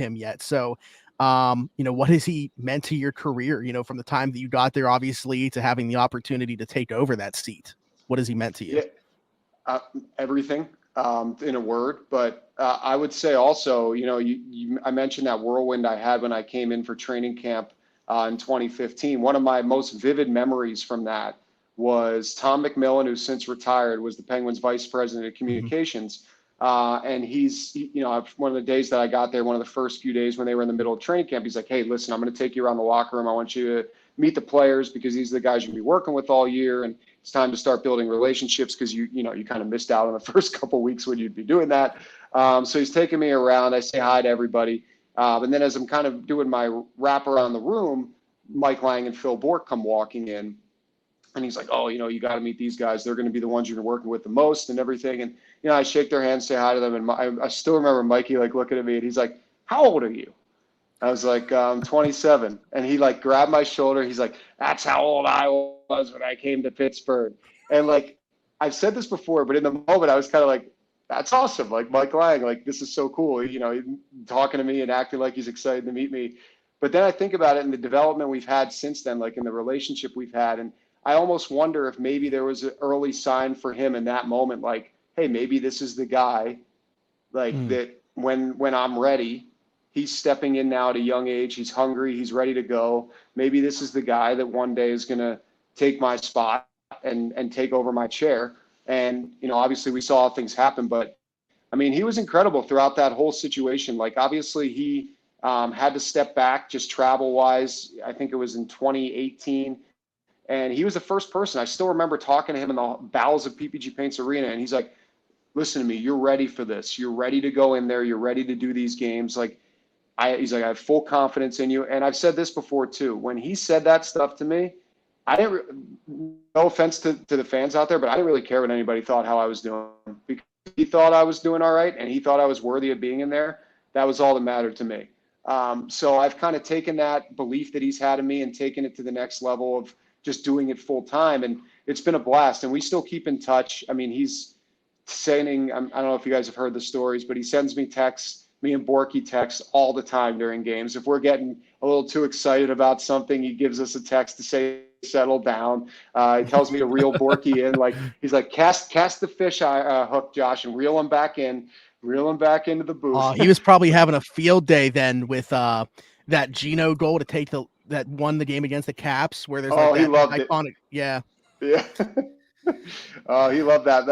him yet. So, what has he meant to your career, from the time that you got there, obviously, to having the opportunity to take over that seat? What has he meant to you? Yeah, everything, in a word. But I would say also, I mentioned that whirlwind I had when I came in for training camp in 2015. One of my most vivid memories from that was Tom McMillan, who's since retired, was the Penguins vice president of communications. And one of the days that I got there, one of the first few days when they were in the middle of training camp, he's like, "Hey, listen, I'm going to take you around the locker room. I want you to meet the players because these are the guys you'll be working with all year. And it's time to start building relationships because you kind of missed out on the first couple of weeks when you'd be doing that." So he's taking me around. I say hi to everybody. And then as I'm kind of doing my wrap around the room, Mike Lange and Phil Bourque come walking in. And he's like, "Oh, you got to meet these guys. They're going to be the ones you're working with the most and everything." And, I shake their hands, say hi to them. And I still remember Mikey looking at me and he's like, "How old are you?" I was like, 27. And he grabbed my shoulder. He's like, "That's how old I was when I came to Pittsburgh." And I've said this before, but in the moment I was kind of like, that's awesome. Mike Lange, this is so cool. Talking to me and acting like he's excited to meet me. But then I think about it in the development we've had since then, in the relationship we've had. And I almost wonder if maybe there was an early sign for him in that moment, hey, maybe this is the guy that when I'm ready, he's stepping in now at a young age. He's hungry. He's ready to go. Maybe this is the guy that one day is going to take my spot and take over my chair. And, obviously we saw things happen, but I mean, he was incredible throughout that whole situation. Obviously he had to step back just travel wise. I think it was in 2018. And he was the first person. I still remember talking to him in the bowels of PPG Paints Arena. And he's like, "Listen to me, you're ready for this. You're ready to go in there. You're ready to do these games." He's like, "I have full confidence in you." And I've said this before too. When he said that stuff to me, I didn't, no offense to the fans out there, but I didn't really care what anybody thought how I was doing. Because he thought I was doing all right and he thought I was worthy of being in there. That was all that mattered to me. So I've kind of taken that belief that he's had in me and taken it to the next level of just doing it full time. And it's been a blast. And we still keep in touch. I mean, he's sending, I don't know if you guys have heard the stories, but he sends me texts, me and Borky text all the time during games. If we're getting a little too excited about something, he gives us a text to say, "Settle down." He tells me to reel Borky in. He's like, cast the fish hook, Josh, and reel him back in, reel him back into the booth. He was probably having a field day then with that Gino goal to take that won the game against the Caps, where there's he loved iconic, it. Yeah. He loved that.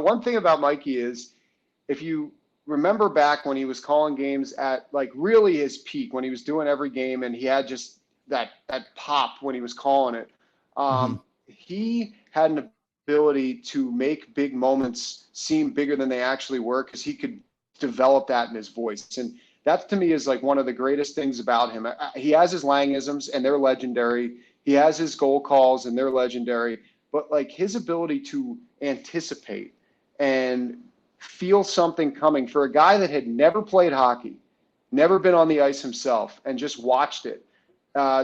One thing about Mikey is, if you remember back when he was calling games at really his peak, when he was doing every game and he had just that pop when he was calling it, he had an ability to make big moments seem bigger than they actually were because he could develop that in his voice. And that to me is one of the greatest things about him. He has his Langisms and they're legendary. He has his goal calls and they're legendary, but his ability to anticipate and feel something coming for a guy that had never played hockey, never been on the ice himself, and just watched it,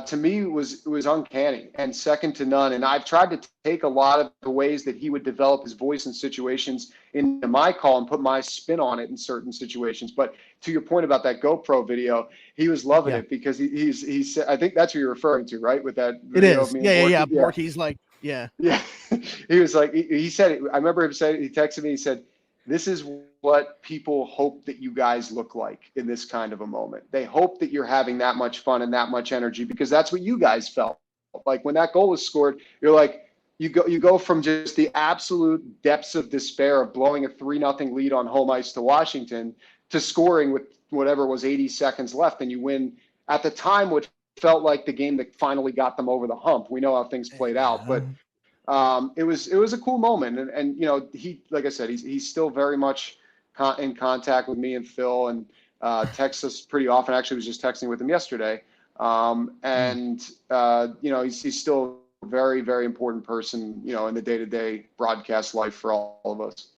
to me was uncanny and second to none. And I've tried to take a lot of the ways that he would develop his voice in situations into my call and put my spin on it in certain situations. But to your point about that GoPro video, he was loving it because he's I think that's what you're referring to, right? With that video of me and Borky. Yeah. Borky's Yeah. He was he said, I remember him saying, he texted me, he said, "This is what people hope that you guys look like in this kind of a moment. They hope that you're having that much fun and that much energy because that's what you guys felt. When that goal was scored, you're you go from just the absolute depths of despair of blowing a 3-0 lead on home ice to Washington to scoring with whatever was 80 seconds left, and you win at the time what felt like the game that finally got them over the hump. We know how things played out, but it was a cool moment. And he, like I said, he's still very much in contact with me and Phil, and texts us pretty often. Actually, I was just texting with him yesterday. He's still a very, very important person, in the day-to-day broadcast life for all of us.